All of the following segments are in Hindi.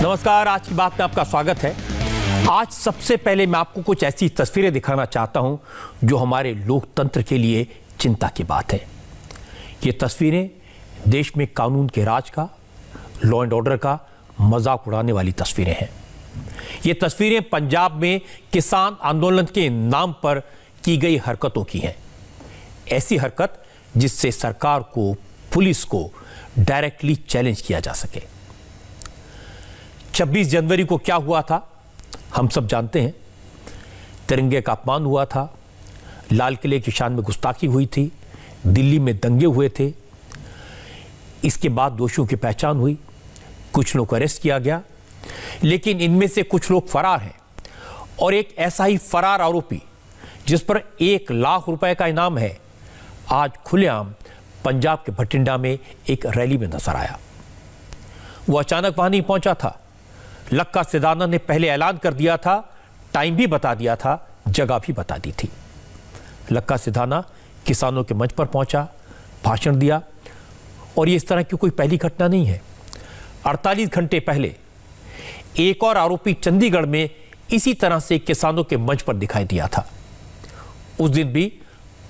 नमस्कार, आज की बात में आपका स्वागत है। आज सबसे पहले मैं आपको कुछ ऐसी तस्वीरें दिखाना चाहता हूं जो हमारे लोकतंत्र के लिए चिंता की बात है। ये तस्वीरें देश में कानून के राज का, लॉ एंड ऑर्डर का मजाक उड़ाने वाली तस्वीरें हैं। ये तस्वीरें पंजाब में किसान आंदोलन के नाम पर की गई हरकतों की हैं। ऐसी हरकत जिससे सरकार को, पुलिस को डायरेक्टली चैलेंज किया जा सके। 26 जनवरी को क्या हुआ था हम सब जानते हैं। तिरंगे का अपमान हुआ था, लाल किले की शान में गुस्ताखी हुई थी, दिल्ली में दंगे हुए थे। इसके बाद दोषियों की पहचान हुई, कुछ लोग को अरेस्ट किया गया, लेकिन इनमें से कुछ लोग फरार हैं। और एक ऐसा ही फरार आरोपी जिस पर 1 लाख रुपए का इनाम है, आज खुलेआम पंजाब के भटिंडा में एक रैली में नजर आया। वो अचानक वहां नहीं पहुंचा था। लक्का सिधाना ने पहले ऐलान कर दिया था, टाइम भी बता दिया था, जगह भी बता दी थी। लक्का सिधाना किसानों के मंच पर पहुंचा, भाषण दिया, और ये इस तरह की कोई पहली घटना नहीं है। 48 घंटे पहले एक और आरोपी चंडीगढ़ में इसी तरह से किसानों के मंच पर दिखाई दिया था। उस दिन भी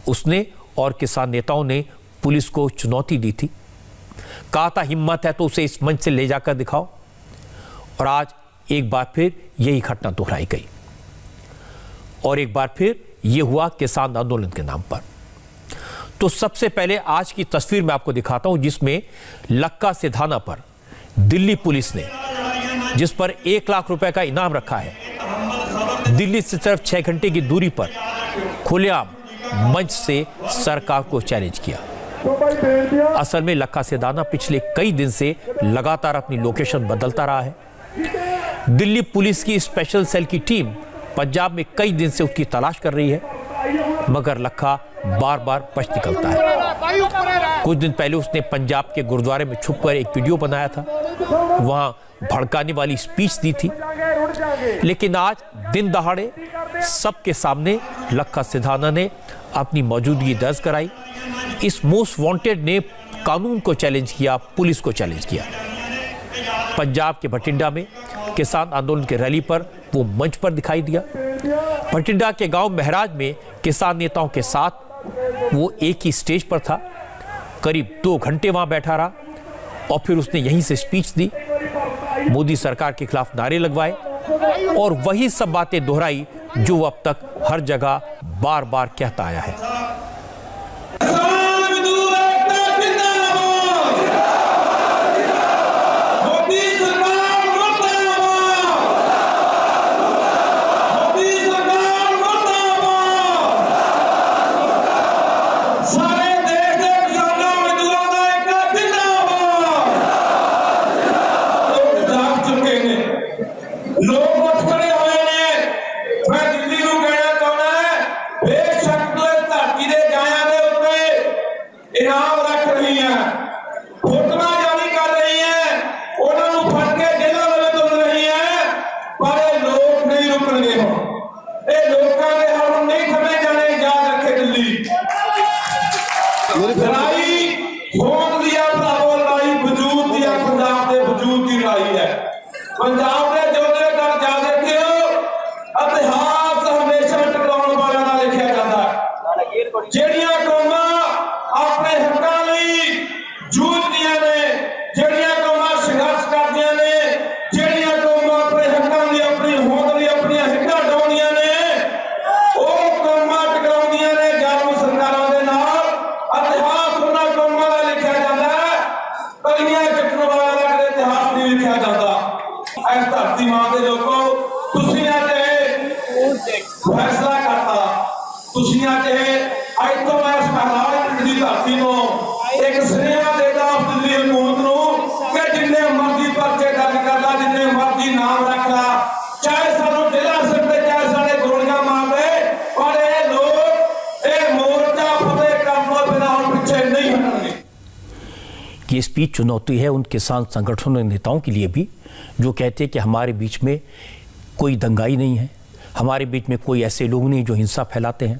उसने और किसान नेताओं ने पुलिस को चुनौती दी थी, कहा था हिम्मत है तो उसे इस मंच से ले जाकर दिखाओ। और आज एक बार फिर यही घटना दोहराई गई, और एक बार फिर यह हुआ किसान आंदोलन के नाम पर। तो सबसे पहले आज की तस्वीर मैं आपको दिखाता हूं, जिसमें लक्का सिधाना पर दिल्ली पुलिस ने, जिस पर 1 लाख रुपए का इनाम रखा है, दिल्ली से सिर्फ 6 घंटे की दूरी पर खुलेआम मंच से सरकार को चैलेंज किया। असल में लक्का सिधाना पिछले कई दिन से लगातार अपनी लोकेशन बदलता रहा है। दिल्ली पुलिस की स्पेशल सेल की टीम पंजाब में कई दिन से उसकी तलाश कर रही है, मगर लक्का बार बार पछ निकलता है। कुछ दिन पहले उसने पंजाब के गुरुद्वारे में छुपकर एक वीडियो बनाया था, वहां भड़काने वाली स्पीच दी थी। लेकिन आज दिन दहाड़े सबके सामने लक्का सिधाना ने अपनी मौजूदगी दर्ज कराई। इस मोस्ट वांटेड ने कानून को चैलेंज किया, पुलिस को चैलेंज किया। पंजाब के भटिंडा में किसान आंदोलन की रैली पर वो मंच पर दिखाई दिया। भटिंडा के गांव महराज में किसान नेताओं के साथ वो एक ही स्टेज पर था। करीब 2 घंटे वहां बैठा रहा, और फिर उसने यहीं से स्पीच दी, मोदी सरकार के खिलाफ नारे लगवाए, और वही सब बातें दोहराई जो वो अब तक हर जगह बार बार कहता आया है। पंजाब ने जो कर याद रखियो, इतिहास हमेशा टकराउण वालियां नाल लिखिया जांदा है। ਜਿਹੜੀਆਂ ਕੌਮਾਂ ਆਪਣੇ ਹੱਕਾਂ ਲਈ ਜੂਝਦੀਆਂ ਨੇ, ਜਿਹੜੀਆਂ ਕੌਮਾਂ ਸੰਘਰਸ਼ ਕਰਦੀਆਂ ਨੇ, ਜਿਹੜੀਆਂ ਕੌਮਾਂ ਆਪਣੇ ਹੱਕਾਂ ਲਈ, ਆਪਣੀ ਹੋਂਦ ਲਈ ਆਪਣੀਆਂ ਹਿੱਕਾਂ ਡਾਉਂਦੀਆਂ ਨੇ, ਉਹ ਕੌਮਾਂ ਟਕਰਾਉਂਦੀਆਂ ਨੇ ਜ਼ਾਲਮ ਸਰਕਾਰਾਂ ਦੇ ਨਾਲ। ਇਤਿਹਾਸ ਉਹਨਾਂ ਕੌਮਾਂ ਦਾ ਲਿਖਿਆ ਜਾਂਦਾ ਹੈ, ਕਲੀਆਂ ਚੱਕਣ ਵਾਲਿਆਂ ਦਾ ਕਦੇ ਇਤਿਹਾਸ ਨਹੀਂ ਲਿਖਿਆ ਜਾਂਦਾ। इस धरती मां के लोगों, तुसीं अज फैसला करता, तुसीं अज अज तो मैं इस महराज पिंड की धरती को एक सुनेहा देता दिल्ली हुकूमत नूं कि जिन्ने मर्जी परचे दर्ज कर ला, जिन्ने मर्जी नाम रख ला, चाहे सानू जेल सकते, चाहे साडे गोलियां मार दे, पर ये लोग ये मोर्चा फतेह करन तो बिना हुण पिछे नहीं हटणगे। ये स्पीच चुनौती है उन किसान संगठनों नेताओं के लिए भी, जो कहते हैं कि हमारे बीच में कोई दंगाई नहीं है, हमारे बीच में कोई ऐसे लोग नहीं जो हिंसा फैलाते हैं।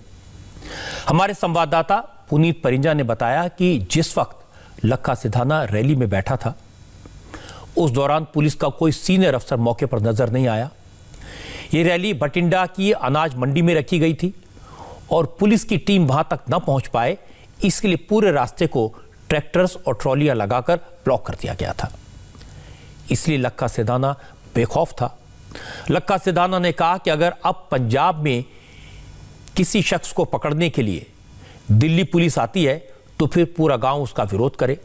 हमारे संवाददाता पुनीत परिंजा ने बताया कि जिस वक्त लक्का सिधाना रैली में बैठा था, उस दौरान पुलिस का कोई सीनियर अफसर मौके पर नजर नहीं आया। ये रैली बठिंडा की अनाज मंडी में रखी गई थी और पुलिस की टीम वहां तक न पहुंच पाए, इसके लिए पूरे रास्ते को ट्रैक्टर्स और ट्रॉलियां लगाकर ब्लॉक कर दिया गया था। इसलिए लक्का सिधाना बेखौफ था। लक्का सिधाना ने कहा कि अगर अब पंजाब में किसी शख्स को पकड़ने के लिए दिल्ली पुलिस आती है तो फिर पूरा गांव उसका विरोध करे,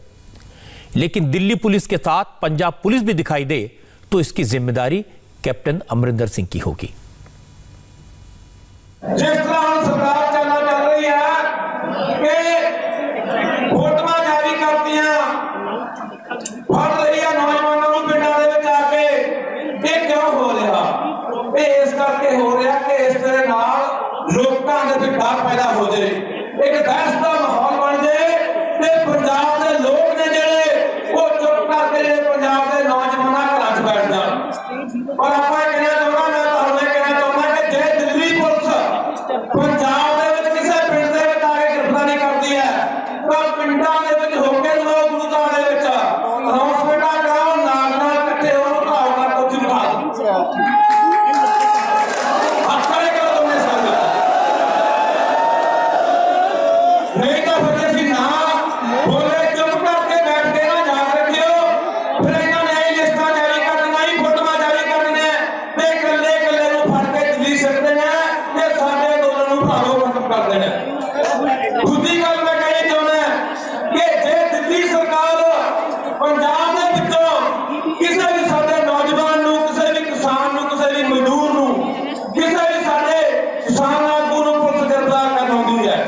लेकिन दिल्ली पुलिस के साथ पंजाब पुलिस भी दिखाई दे तो इसकी जिम्मेदारी कैप्टन अमरिंदर सिंह की होगी। जिस तरह सरकार चल रही है कि फोटोआं जारी करतियां फड़ रही है नौजवानों को पिंडां दे विच आके, ये क्यों हो रहा? ये इस करके हो रहा कि इस तरह नाल लोकां दे विच डर पैदा हो जाए, एक दहशत दा माहौल बन जाए ते पंजाब दे लोग ने ਜਿਹੜੇ ਉਹ ਚੁੱਪ ਕਰਕੇ ਜਿਹੜੇ ਪੰਜਾਬ ਦੇ ਨੌਜਵਾਨਾਂ ਘਰਾਂ 'ਚ ਬੈਠ ਜਾਣ। और ਆਪਾਂ कहना चाहना, मैं ਤੁਹਾਨੂੰ कहना चाहना कि जे दिल्ली पुलिस पंजाब ਦੇ ਵਿੱਚ ਕਿਸੇ ਪਿੰਡ ਦੇ ਵਿੱਚ ਆ ਕੇ ਗ੍ਰਿਫਤਾਰੀ ਕਰਦੀ ਹੈ ਤਾਂ ਪਿੰਡਾਂ ਦੇ ਵਿੱਚ ਹੋ ਕੇ ਲੋਕ ਗੁਰੂਆਂ ਦੇ ਵਿੱਚ ਅਨਾਉਂਸਮੈਂਟਾਂ ਕਰਾਓ, ਨਾਲ ਇਕੱਠੇ ਹੋ ਕੇ ਘਾਉ ਕਰ ਉੱਥੇ ਬਿਠਾ ਦਿਓ। ਹੱਥਾਂ ਕਰੋ ਤੁਮਨੇ सब नहीं तो फिर ਅਸੀਂ ਨਾ बोले चुप करके बैठ के ना याद रखियो, फिर इन्होंने यही लिस्टां जारी कर देना, ही फोटोआं जारी कर देना ते कल्ले कल्ले नूं फड़ के दिल्ली सट देना ते साडे अंदोलन नूं भारो खत्म कर देना। दूसरी गल मैं कहनी चाहुंदा कि जे दिल्ली सरकार पंजाब दे विचों किसी भी साडे नौजवान नूं, किसी भी किसान नूं, किसी भी मजदूर नूं, किसी भी साडे किसान आगू नूं पुलिस गिरफ्तार कर लौंदी है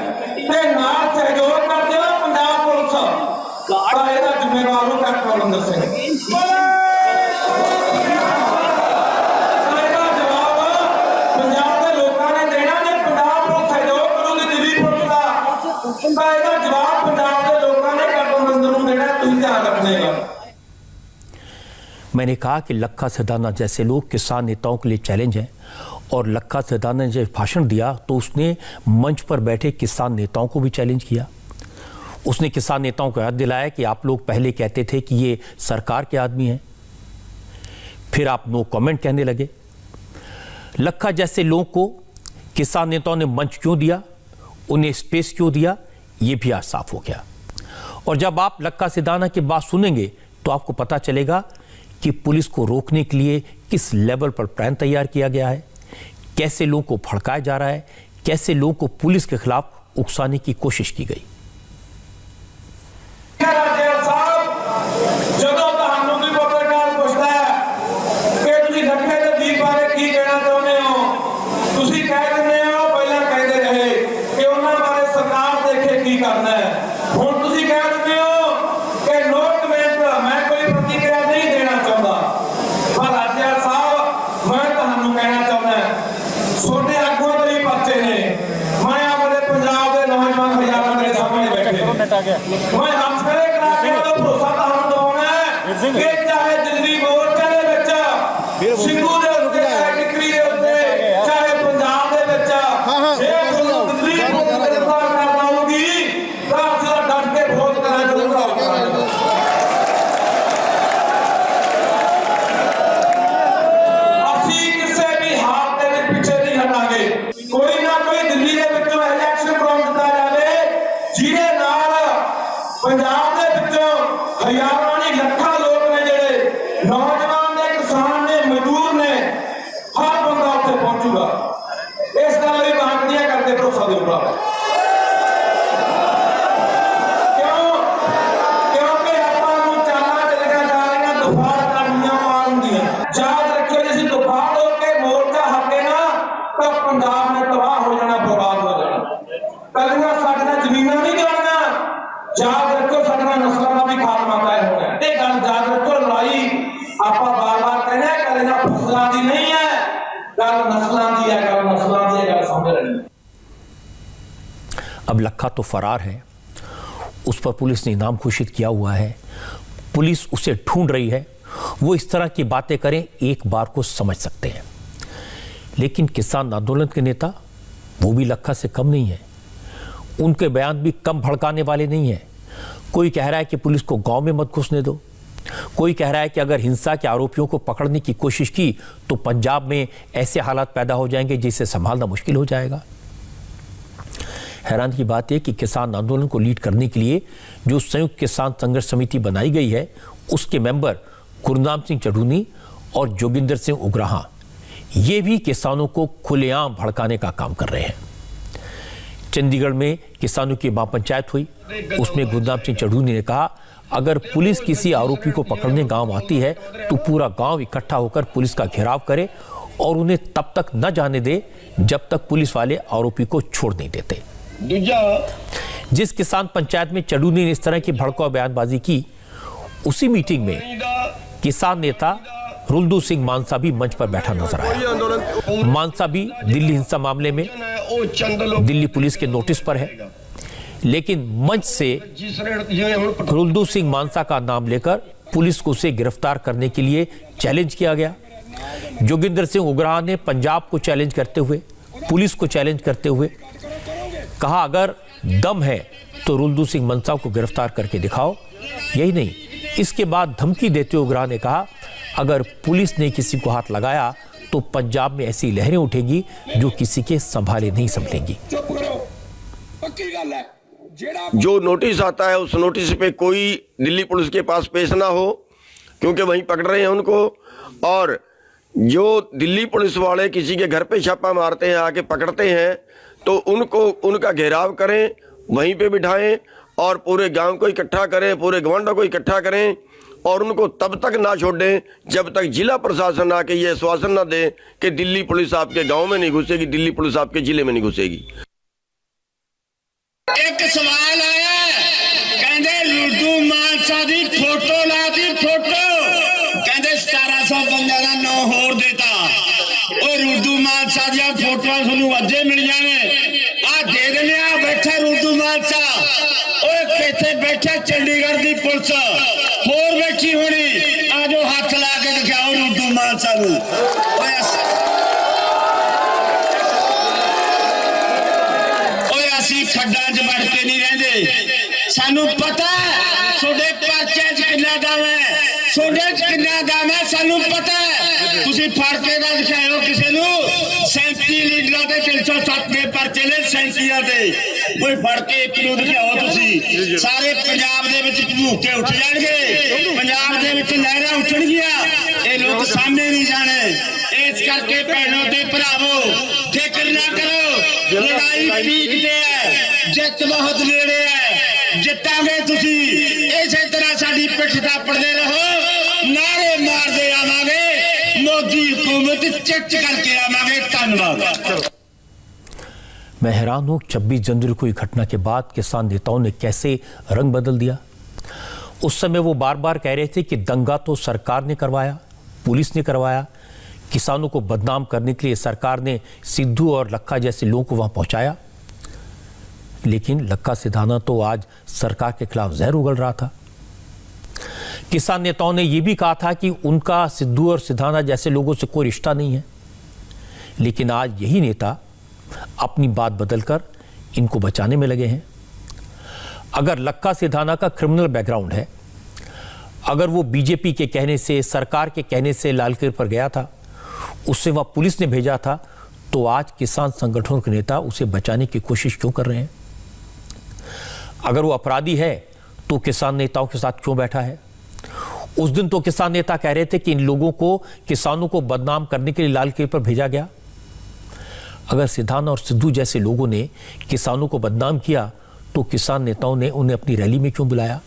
ते नाल सहयोग कर देना पंजाब पुलिस का ਇਹਦਾ ਜ਼ਿੰਮੇਵਾਰ ਨੂੰ ਕੈਪਟਨ ਅਮਰਿੰਦਰ ਸਿੰਘ। ਇਹਦਾ ਜਵਾਬ ਪੰਜਾਬ ਦੇ ਲੋਕਾਂ ਨੇ ਦੇਣਾ। ਜੇ ਪੰਜਾਬ ਪੁਲਿਸ ਸਹਿਯੋਗ ਕਰੂਗੀ ਦਿੱਲੀ ਪੁਲਿਸ ਦਾ ਤਾਂ ਇਹਦਾ ਜਵਾਬ ਪੰਜਾਬ ਦੇ ਲੋਕਾਂ ਨੇ ਕੈਪਟਨ ਅਮਰਿੰਦਰ ਨੂੰ ਦੇਣਾ। ਤੁਸੀਂ ਧਿਆਨ ਰੱਖਣਾ। मैंने कहा कि लक्का सिधाना जैसे लोग किसान नेताओं के लिए चैलेंज हैं, और लक्का सिधाना ने जब भाषण दिया तो उसने मंच पर बैठे किसान नेताओं को भी चैलेंज किया। उसने किसान नेताओं को याद दिलाया कि आप लोग पहले कहते थे कि ये सरकार के आदमी हैं, फिर आप नो कमेंट कहने लगे। लक्का जैसे लोगों को किसान नेताओं ने मंच क्यों दिया, उन्हें स्पेस क्यों दिया, ये भी आज साफ हो गया। और जब आप लक्का सिधाना की बात सुनेंगे तो आपको पता चलेगा कि पुलिस को रोकने के लिए किस लेवल पर प्लान तैयार किया गया है, कैसे लोगों को भड़काया जा रहा है, कैसे लोगों को पुलिस के खिलाफ उकसाने की कोशिश की गई। ਜਦੋਂ ਤੁਹਾਨੂੰ ਕੋਈ ਪੱਤਰਕਾਰ ਪੁੱਛਦਾ ਹੈ ਕਿ ਤੁਸੀਂ ਲੱਖੇ ਦੇ ਦੀਪ ਬਾਰੇ ਕੀ ਕਹਿਣਾ ਚਾਹੁੰਦੇ ਹੋ, ਤੁਸੀਂ ਕਹਿ ਦਿੰਦੇ ਹੋ ਪਹਿਲਾਂ ਕਹਿੰਦੇ ਰਹੇ ਕਿ ਉਹਨਾਂ ਬਾਰੇ ਸਰਕਾਰ ਦੇਖੇ ਕੀ ਕਰਨਾ ਹੈ। ਹੁਣ ਤੁਸੀਂ ਕਹਿ ਦਿੰਦੇ ਹੋ ਕਿ ਨੋ ਕਮੈਂਟ, ਮੈਂ ਕੋਈ ਪ੍ਰਤੀਕਿਰਿਆ ਨਹੀਂ ਦੇਣਾ ਚਾਹੁੰਦਾ। ਪਰ ਰਾਜਿਆਲ ਸਾਹਿਬ, ਮੈਂ ਤੁਹਾਨੂੰ ਕਹਿਣਾ ਚਾਹੁੰਦਾ ਛੋਟੇ ਆਗੂਆਂ ਦੇ ਵੀ ਪਰਚੇ ਨੇ। ਮੈਂ ਆਪਣੇ ਪੰਜਾਬ ਦੇ ਨੌਜਵਾਨ ਹਜ਼ਾਰਾਂ ਦੇ ਸਾਹਮਣੇ ਬੈਠੇ ਮੈਂ ਹੱਥ ਖੜੇ ਕਰਾ ਕੇ ਉਹਦਾ ਭਰੋਸਾ ਤੁਹਾਨੂੰ ਦਿਵਾਉਣਾ ਹੈ ਕਿ ਚਾਹੇ ਦਿੱਲੀ ਮੋਰਚੇ ਦੇ ਵਿੱਚ ਸਿੰਘੂ ਦੇ ਉੱਤੇ, ਚਾਹੇ ਟਿਕਰੀ ਦੇ ਉੱਤੇ, ਚਾਹੇ ਪੰਜਾਬ ਦੇ ਵਿੱਚ, ਜੇ ਤੁਹਾਨੂੰ ਦਿੱਲੀ ਪੁਲਿਸ ਗ੍ਰਿਫਤਾਰ ਕਰਨ ਆਊਗੀ ਤਾਂ ਅਸੀਂ ਡਟ ਕੇ ਵਿਰੋਧ ਕਰਨਾ ਚਾਹੂੰਗਾ। ਅਸੀਂ ਕਿਸੇ ਵੀ ਹਾਲ ਦੇ ਵਿੱਚ ਪਿੱਛੇ ਨਹੀਂ ਹਟਾਂਗੇ। ਕੋਈ ਨਾ ਕੋਈ ਦਿੱਲੀ ਦੇ ਵਿੱਚੋਂ ਇਲੈਕਸ਼ਨ ਕਰਾਉਣ ਦਿੱਤਾ ਜਾਵੇ ਜਿਹਦੇ ਨਾਲ ਪੰਜਾਬ ਦੇ ਵਿੱਚੋਂ ਹਜ਼ਾਰਾਂ ਨਹੀਂ ਲੱਖਾਂ ਲੋਕ ਨੇ ਜਿਹੜੇ ਨੌਜਵਾਨ ਨੇ, ਕਿਸਾਨ ਨੇ, ਮਜ਼ਦੂਰ ਨੇ, ਹਰ ਬੰਦਾ ਉੱਥੇ ਪਹੁੰਚੂਗਾ। ਇਸ ਗੱਲ ਲਈ ਬਾਂਗੜੀਆਂ ਕਰਕੇ ਭਰੋਸਾ ਦੇਊਗਾ। ਕਿਉਂਕਿ ਆਪਾਂ ਨੂੰ ਚਾਲਾਂ ਚੱਲੀਆਂ ਜਾ ਰਹੀਆਂ ਦੁਫਾੜ ਕਰਨੀਆਂ ਮਾਰਨ ਦੀਆਂ। ਯਾਦ ਰੱਖਿਓ, ਜੇ ਅਸੀਂ ਦੁਫਾੜ ਹੋ ਕੇ ਮੋਰਚਾ ਹਟੇ ਨਾ ਤਾਂ ਪੰਜਾਬ ਨੇ ਤਬਾਹ ਹੋ ਜਾਣਾ, ਬਰਬਾਦ ਹੋ ਜਾਣਾ। ਕੱਲੀਆਂ ਸਾਡੀਆਂ ਜ਼ਮੀਨਾਂ ਨਹੀਂ ਜਾਣੀਆਂ। याद रखो साडियां नस्लों का भी खात्मा तय होना है। ये गल याद रखो, लड़ाई आपां बार-बार कहने कल ना फसलां दी नहीं है, गल नस्लां दी है, गल नस्लां दी है, गल समझ रही। अब लक्का तो फरार है, उस पर पुलिस ने इनाम घोषित किया हुआ है, पुलिस उसे ढूंढ रही है। वो इस तरह की बातें करें, एक बार को समझ सकते हैं, लेकिन किसान आंदोलन के नेता वो भी लक्का से कम नहीं है। उनके बयान भी कम भड़काने वाले नहीं हैं। कोई कह रहा है कि पुलिस को गांव में मत घुसने दो, कोई कह रहा है कि अगर हिंसा के आरोपियों को पकड़ने की कोशिश की तो पंजाब में ऐसे हालात पैदा हो जाएंगे जिसे संभालना मुश्किल हो जाएगा। हैरान की बात यह कि किसान आंदोलन को लीड करने के लिए जो संयुक्त किसान संघर्ष समिति बनाई गई है, उसके मेंबर गुरनाम सिंह चढ़ूनी और जोगिंदर सिंह उग्राहा ये भी किसानों को खुलेआम भड़काने का काम कर रहे हैं। चंडीगढ़ में किसानों की महापंचायत हुई, उसमें गुरनाम सिंह चढ़ूनी ने कहा अगर पुलिस किसी आरोपी को पकड़ने गांव आती है तो पूरा गांव इकट्ठा होकर पुलिस का घेराव करे और उन्हें तब तक न जाने दे जब तक पुलिस वाले आरोपी को छोड़ नहीं देते। जिस किसान पंचायत में चढ़ूनी ने इस तरह की भड़काऊ बयानबाजी की, उसी मीटिंग में किसान नेता रुलदू सिंह मानसा भी मंच पर बैठा नजर आया। मानसा भी दिल्ली हिंसा मामले में दिल्ली पुलिस के नोटिस पर है, लेकिन मंच से रुलदू सिंह मानसा का नाम लेकर पुलिस को उसे गिरफ्तार करने के लिए चैलेंज किया गया। जोगिंदर सिंह उग्राहा ने पंजाब को चैलेंज करते हुए, पुलिस को चैलेंज करते हुए कहा अगर दम है तो रुलदू सिंह मानसा को गिरफ्तार करके दिखाओ। यही नहीं, इसके बाद धमकी देते हुए उग्राहा ने कहा अगर पुलिस ने किसी को हाथ लगाया तो पंजाब में ऐसी लहरें उठेंगी जो किसी के संभाले नहीं संभलेंगी। जो नोटिस आता है उस नोटिस पे कोई दिल्ली पुलिस के पास पेश ना हो, क्योंकि वहीं पकड़ रहे हैं उनको। और जो दिल्ली पुलिस वाले किसी के घर पे छापा मारते हैं, आके पकड़ते हैं, तो उनको उनका घेराव करें, वहीं पे बिठाएं और पूरे गांव को इकट्ठा करें, पूरे गवांडों को इकट्ठा करें और उनको तब तक ना छोड़ें जब तक जिला प्रशासन आके ये आश्वासन ना दे कि दिल्ली पुलिस आपके गांव में नहीं घुसेगी, दिल्ली पुलिस आपके जिले में नहीं घुसेगी। एक सवाल आया, कहते रुलदू मानसा दी फोटो ला दी, फोटो कहते 1700 बंदे का नो होर देता। और रुलदू मानसा दी फोटो सुनू अजे मिल जाने, आ दे देने आ बैठा रुलदू मानसा, और कैसे बैठा चंडीगढ़ दी पुलिस होर बैठी होनी, आजो हाथ ला के दिखाओ रुलदू मानसा नू। ਅਸੀਂ ਖੱਡਾਂ 'ਚ ਵੜ ਕੇ ਨਹੀਂ ਰਹਿੰਦੇ, ਸਾਨੂੰ ਪਤਾ ਤੁਹਾਡੇ ਪਰਚੇ 'ਚ ਕਿੰਨਾ ਦਮ ਹੈ, ਤੁਹਾਡੇ 'ਚ ਕਿੰਨਾ ਦਮ ਹੈ ਸਾਨੂੰ ਪਤਾ। ਤੁਸੀਂ ਫੜ ਕੇ ਨਾ ਦਿਖਾਇਓ ਕਿਸੇ ਨੂੰ, 37 ਲੀਡਰਾਂ ਦੇ 307 ਦੇ ਪਰਚੇ ਨੇ 37 ਦੇ, ਕੋਈ ਫੜ ਕੇ ਇੱਕ ਨੂੰ ਦਿਖਾਓ ਤੁਸੀਂ, ਸਾਰੇ ਪੰਜਾਬ ਦੇ ਵਿੱਚ ਭੂਕੇ ਉੱਠ ਜਾਣਗੇ, ਪੰਜਾਬ ਦੇ ਵਿੱਚ ਲਹਿਰਾਂ ਉੱਠਣਗੀਆਂ, ਇਹ ਲੋਕ ਸਾਹਮਣੇ ਨਹੀਂ ਜਾਣੇ। ਇਸ ਕਰਕੇ ਭੈਣੋ ਤੇ ਭਰਾਵੋ ਫਿਕਰ ਨਾ ਕਰੋ, ਲੜਾਈ ਪੀਕ ਤੇ ਹੈ, ਜਿੱਤ ਬਹੁਤ ਨੇੜੇ ਹੈ, ਜਿੱਤਾਂਗੇ ਤੁਸੀਂ। ਇਸੇ ਤਰ੍ਹਾਂ ਸਾਡੀ ਪਿੱਠ ਥਾਪੜਦੇ ਰਹੋ, ਨਾਰੇ ਮਾਰਦੇ ਆਵਾਂਗੇ, मोदी हुकूमत चेक करके आवांगे। धन्यवाद। मैं हैरान हूं 26 जनवरी को घटना के बाद किसान नेताओं ने कैसे रंग बदल दिया। उस समय वो बार बार कह रहे थे कि दंगा तो सरकार ने करवाया, पुलिस ने करवाया, किसानों को बदनाम करने के लिए सरकार ने सिद्धू और लक्का जैसे लोगों को वहां पहुंचाया। लेकिन लक्का सिधाना तो आज सरकार के खिलाफ जहर उगल रहा था। किसान नेताओं ने यह भी कहा था कि उनका सिद्धू और सिधाना जैसे लोगों से कोई रिश्ता नहीं है, लेकिन आज यही नेता अपनी बात बदलकर इनको बचाने में लगे हैं। अगर लक्का सिधाना का क्रिमिनल बैकग्राउंड है, अगर वो बीजेपी के कहने से, सरकार के कहने से लालकिले पर गया था, उससे वह पुलिस ने भेजा था, तो आज किसान संगठनों के नेता उसे बचाने की कोशिश क्यों कर रहे हैं? अगर वो अपराधी है तो किसान नेताओं के साथ क्यों बैठा है? उस दिन तो किसान नेता कह रहे थे कि इन लोगों को, किसानों को बदनाम करने के लिए लाल किले पर भेजा गया। अगर सिधाना और सिद्धू जैसे लोगों ने किसानों को बदनाम किया तो किसान नेताओं ने उन्हें अपनी रैली में क्यों बुलाया?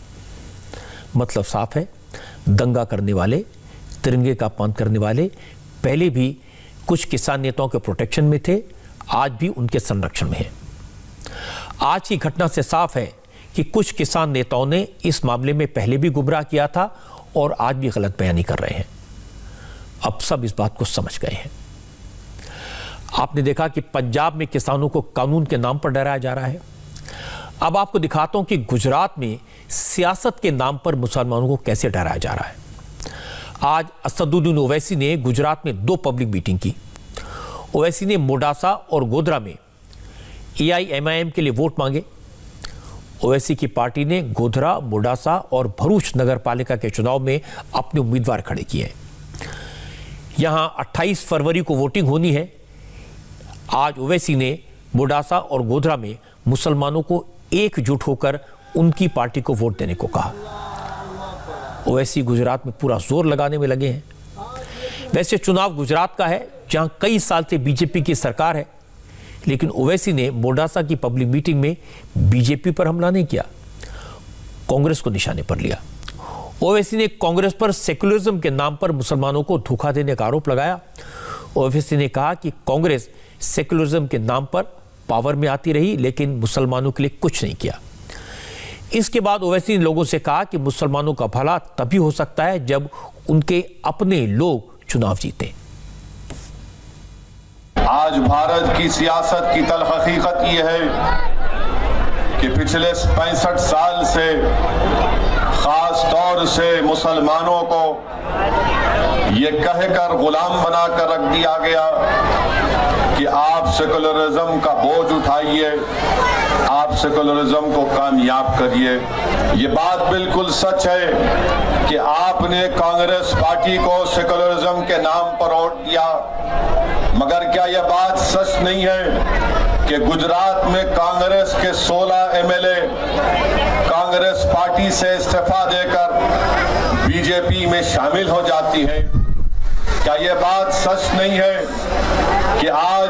मतलब साफ है, दंगा करने वाले, तिरंगे का अपमान करने वाले पहले भी कुछ किसान नेताओं के प्रोटेक्शन में थे, आज भी उनके संरक्षण में है। आज की घटना से साफ है कि कुछ किसान नेताओं ने इस मामले में पहले भी गुमराह किया था और आज भी गलत बयानी कर रहे हैं। अब सब इस बात को समझ गए हैं। आपने देखा कि पंजाब में किसानों को कानून के नाम पर डराया जा रहा है। अब आपको दिखाता हूं कि गुजरात में सियासत के नाम पर मुसलमानों को कैसे डराया जा रहा है। आज असदुद्दीन ओवैसी ने गुजरात में 2 पब्लिक मीटिंग की। ओवैसी ने मोडासा और गोधरा में AIMIM के लिए वोट मांगे। ओवैसी की पार्टी ने गोधरा, मोडासा और भरूच नगर पालिका के चुनाव में अपने उम्मीदवार खड़े किए। यहां 28 फरवरी को वोटिंग होनी है। आज ओवैसी ने मोडासा और गोधरा में मुसलमानों को एकजुट होकर उनकी पार्टी को वोट देने को कहा। ओवैसी गुजरात में पूरा जोर लगाने में लगे हैं। वैसे चुनाव गुजरात का है, जहां कई साल से बीजेपी की सरकार है, लेकिन ओवैसी ने मोडासा की पब्लिक मीटिंग में बीजेपी पर हमला नहीं किया, कांग्रेस को निशाने पर लिया। ओवैसी ने कांग्रेस पर सेक्युलरिज्म के नाम पर मुसलमानों को धोखा देने का आरोप लगाया। ओवैसी ने कहा कि कांग्रेस सेक्युलरिज्म के नाम पर पावर में आती रही, लेकिन मुसलमानों के लिए कुछ नहीं किया। इसके बाद ओवैसी ने लोगों से कहा कि मुसलमानों का भला तभी हो सकता है जब उनके अपने लोग चुनाव जीते। आज भारत की सियासत की तल्ख हकीकत यह है कि पिछले 65 साल से खास तौर से मुसलमानों को ये कहकर गुलाम बनाकर रख दिया गया कि आप सेकुलरिज्म का बोझ उठाइए, आप सेकुलरिज्म को कामयाब करिए। ये बात बिल्कुल सच है कि आपने कांग्रेस पार्टी को सेकुलरिज्म के नाम पर वोट दिया, मगर क्या यह बात सच नहीं है कि गुजरात में कांग्रेस के 16 एमएलए कांग्रेस पार्टी से इस्तीफा देकर बीजेपी में शामिल हो जाती है? क्या यह बात सच नहीं है कि आज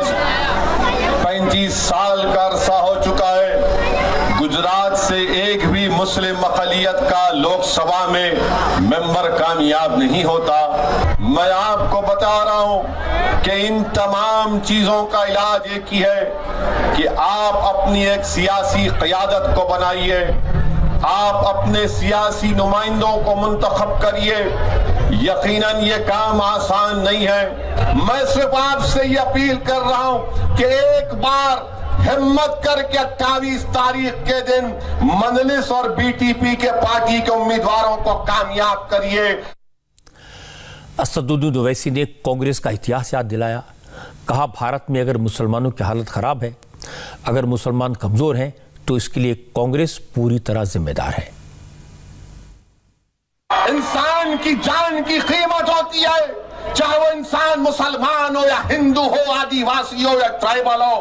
35 साल का अरसा हो चुका है, गुजरात से एक भी मुस्लिम अक़लियत का लोकसभा में मेंबर कामयाब नहीं होता? मैं आपको बता रहा हूं कि इन तमाम चीजों का इलाज एक ही है कि आप अपनी एक सियासी क़यादत को बनाइए, आप अपने सियासी नुमाइंदों को मुंतखब करिए। यकीनन ये काम आसान नहीं है। मैं सिर्फ आपसे ये अपील कर रहा हूं कि एक बार हिम्मत करके 28 तारीख के दिन मजलिस और बीटीपी के पार्टी के उम्मीदवारों को कामयाब करिए। असदुद्दीन ओवैसी ने कांग्रेस का इतिहास याद दिलाया। कहा, भारत में अगर मुसलमानों की हालत खराब है, अगर मुसलमान कमजोर हैं, तो इसके लिए कांग्रेस पूरी तरह जिम्मेदार है। इंसान की जान की कीमत होती है, चाहे वो इंसान मुसलमान हो या हिंदू हो, आदिवासी हो या ट्राइबल हो।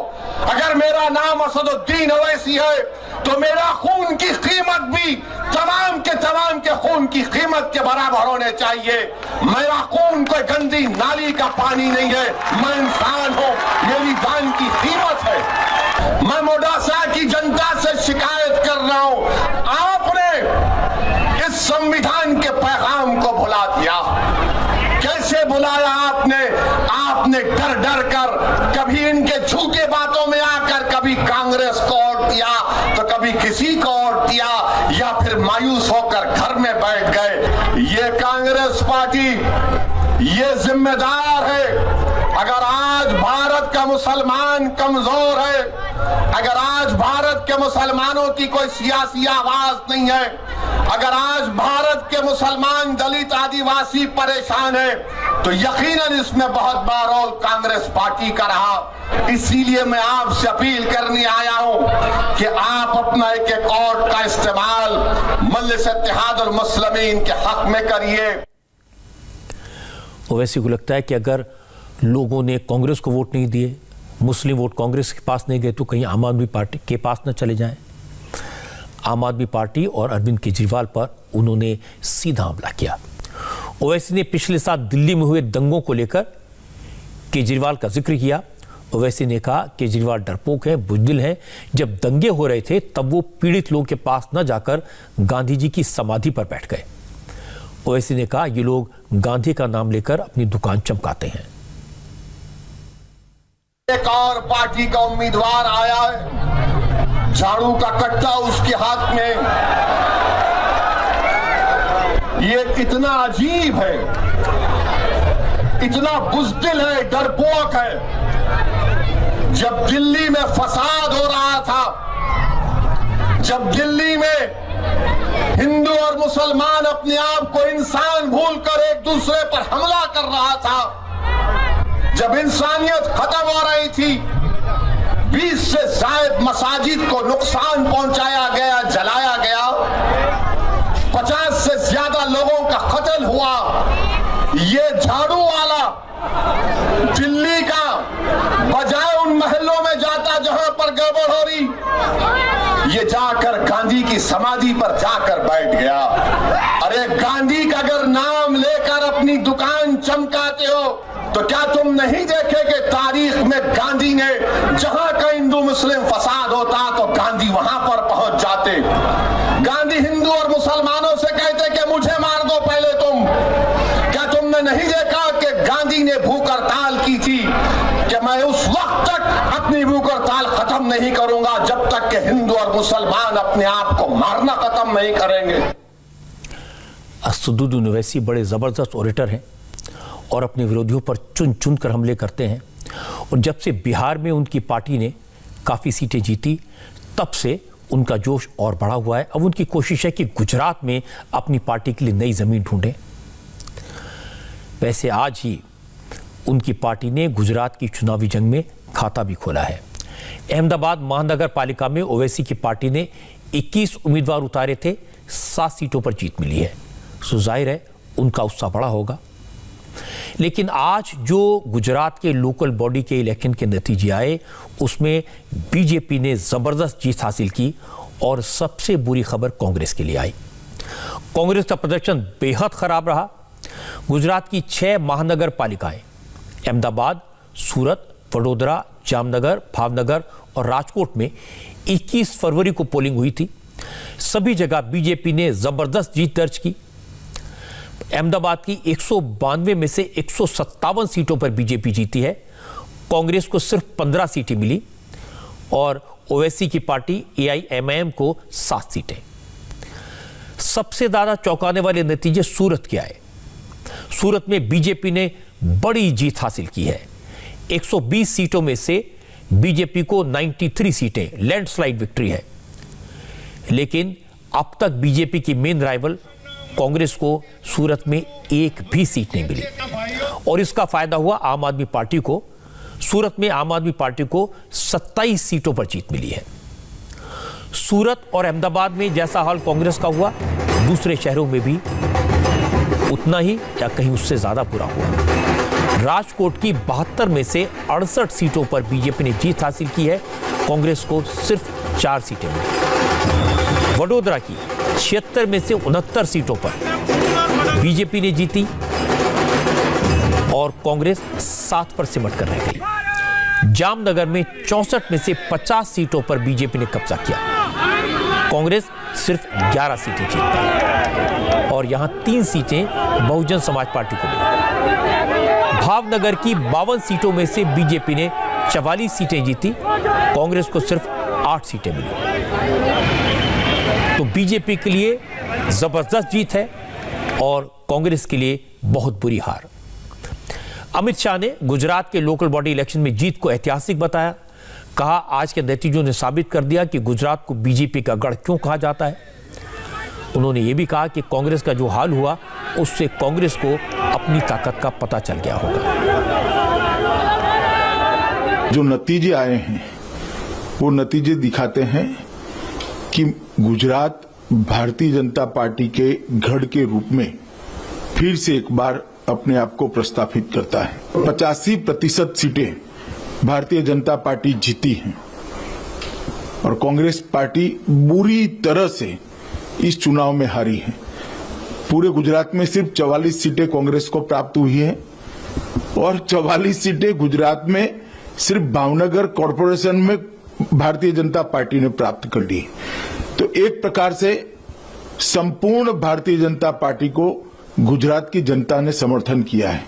अगर मेरा नाम असदुद्दीन ओवैसी है तो मेरा खून की कीमत भी तमाम के खून की कीमत के बराबर होने चाहिए। मेरा खून कोई गंदी नाली का पानी नहीं है, मैं इंसान हूं, मेरी जान की कीमत है। मैं मोडासा की जनता से शिकायत कर रहा हूं, आपने इस संविधान के पैगाम को भुला दिया। कैसे बुलाया आपने डर डर कर, कभी इनके झूठे बातों में आकर कभी कांग्रेस को वोट दिया तो कभी किसी को वोट दिया, या फिर मायूस होकर घर में बैठ गए। ये कांग्रेस पार्टी ये जिम्मेदार है। अगर आज भारत का मुसलमान कमजोर है, अगर आज भारत के मुसलमानों की कोई सियासी आवाज नहीं है, अगर आज भारत के मुसलमान दलित आदिवासी परेशान है, तो यकीनन इसमें बहुत बड़ा रोल कांग्रेस पार्टी का रहा। इसीलिए मैं आपसे अपील करने आया हूं कि आप अपना एक वोट का इस्तेमाल मजलिस इत्तेहादुल मुस्लिमीन के हक में करिए। ओवैसी को लगता है कि अगर लोगों ने कांग्रेस को वोट नहीं दिए, मुस्लिम वोट कांग्रेस के पास नहीं गए, तो कहीं आम आदमी पार्टी के पास न चले जाएं। आम आदमी पार्टी और अरविंद केजरीवाल पर उन्होंने सीधा हमला किया। ओवैसी ने पिछले साल दिल्ली में हुए दंगों को लेकर केजरीवाल का जिक्र किया। ओवैसी ने कहा, केजरीवाल डरपोक हैं, बुज़दिल हैं। जब दंगे हो रहे थे तब वो पीड़ित लोगों के पास न जाकर गांधी जी की समाधि पर बैठ गए। ओवैसी ने कहा, ये लोग गांधी का नाम लेकर अपनी दुकान चमकाते हैं। एक और पार्टी का उम्मीदवार आया है, झाड़ू का कट्टा उसके हाथ में। ये कितना अजीब है, इतना बुज़दिल है, डरपोक है। जब दिल्ली में फसाद हो रहा था, जब दिल्ली में हिंदू और मुसलमान अपने आप को इंसान भूलकर एक दूसरे पर हमला कर रहा था, जब इंसानियत खत्म हो रही थी, 20 से ज्यादा मसाजिद को नुकसान पहुंचाया गया, जलाया गया, 50 से ज्यादा लोगों का कत्ल हुआ। ये झाड़ू वाला दिल्ली का बजाय उन महलों में जाता जहां पर गड़बड़ हो रही, ये जाकर गांधी की समाधि पर जाकर बैठ गया। अरे गांधी का अगर नाम लेकर अपनी दुकान चमकाते हो तो क्या तुम नहीं देखे कि तारीख में गांधी ने जहां का हिंदू मुस्लिम फसाद होता तो गांधी वहां पर पहुंच जाते। गांधी हिंदू और मुसलमानों से कहते कि मुझे मार दो पहले तुम। क्या तुमने नहीं देखा कि गांधी ने भूख हड़ताल की थी कि मैं उस वक्त तक अपनी भूख हड़ताल खत्म नहीं करूंगा जब तक कि हिंदू और मुसलमान अपने आप को मारना खत्म नहीं करेंगे। असदुद्दीन ओवैसी बड़े ज़बरदस्त ऑरेटर हैं और अपने विरोधियों पर चुन चुन कर हमले करते हैं। और जब से बिहार में उनकी पार्टी ने काफ़ी सीटें जीती तब से उनका जोश और बढ़ा हुआ है। अब उनकी कोशिश है कि गुजरात में अपनी पार्टी के लिए नई ज़मीन ढूंढें। वैसे आज ही उनकी पार्टी ने गुजरात की चुनावी जंग में खाता भी खोला है। अहमदाबाद महानगर पालिका में ओवैसी की पार्टी ने 21 उम्मीदवार उतारे थे, 7 सीटों पर जीत मिली है। सो जाहिर है उनका उत्साह बड़ा होगा। लेकिन आज जो गुजरात के लोकल बॉडी के इलेक्शन के नतीजे आए उसमें बीजेपी ने ज़बरदस्त जीत हासिल की और सबसे बुरी खबर कांग्रेस के लिए आई। कांग्रेस का प्रदर्शन बेहद खराब रहा। गुजरात की 6 महानगर पालिकाएं अहमदाबाद, सूरत, वडोदरा, जामनगर, भावनगर और राजकोट में 21 फरवरी को पोलिंग हुई थी। सभी जगह बीजेपी ने ज़बरदस्त जीत दर्ज की। अहमदाबाद की 192 में से 157 सीटों पर बीजेपी जीती है। कांग्रेस को सिर्फ 15 सीटें मिली और ओवैसी की पार्टी AIMIM को 7 सीटें। सबसे ज्यादा चौंकाने वाले नतीजे सूरत के आए। सूरत में बीजेपी ने बड़ी जीत हासिल की है। 120 सीटों में से बीजेपी को 93 सीटें, लैंडस्लाइड विक्ट्री है। लेकिन अब तक बीजेपी की मेन राइवल कांग्रेस को सूरत में एक भी सीट नहीं मिली और इसका फायदा हुआ आम आदमी पार्टी को। सूरत में आम आदमी पार्टी को 27 सीटों पर जीत मिली है। सूरत और अहमदाबाद में जैसा हाल कांग्रेस का हुआ, दूसरे शहरों में भी उतना ही या कहीं उससे ज्यादा बुरा हुआ। राजकोट की 72 में से 68 सीटों पर बीजेपी ने जीत हासिल की है, कांग्रेस को सिर्फ 4 सीटें मिली। वडोदरा की 76 में से 69 सीटों पर बीजेपी ने जीती और कांग्रेस 7 पर सिमट कर रह गई। जामनगर में 64 में से 50 सीटों पर बीजेपी ने कब्जा किया, कांग्रेस सिर्फ 11 सीटें जीत पाई और यहां 3 सीटें बहुजन समाज पार्टी को मिली। भावनगर की 52 सीटों में से बीजेपी ने 44 सीटें जीती, कांग्रेस को सिर्फ 8 सीटें मिली। तो बीजेपी के लिए जबरदस्त जीत है और कांग्रेस के लिए बहुत बुरी हार। अमित शाह ने गुजरात के लोकल बॉडी इलेक्शन में जीत को ऐतिहासिक बताया। कहा आज के नतीजों ने साबित कर दिया कि गुजरात को बीजेपी का गढ़ क्यों कहा जाता है। उन्होंने ये भी कहा कि कांग्रेस का जो हाल हुआ उससे कांग्रेस को अपनी ताकत का पता चल गया होगा। जो नतीजे आए हैं वो नतीजे दिखाते हैं कि गुजरात भारतीय जनता पार्टी के गढ़ के रूप में फिर से एक बार अपने आप को प्रस्थापित करता है। 85% सीटें भारतीय जनता पार्टी जीती हैं और कांग्रेस पार्टी बुरी तरह से इस चुनाव में हारी है। पूरे गुजरात में सिर्फ 44 सीटें कांग्रेस को प्राप्त हुई है और 44 सीटें गुजरात में सिर्फ भावनगर कॉरपोरेशन में भारतीय जनता पार्टी ने प्राप्त कर ली। तो एक प्रकार से संपूर्ण भारतीय जनता पार्टी को गुजरात की जनता ने समर्थन किया है।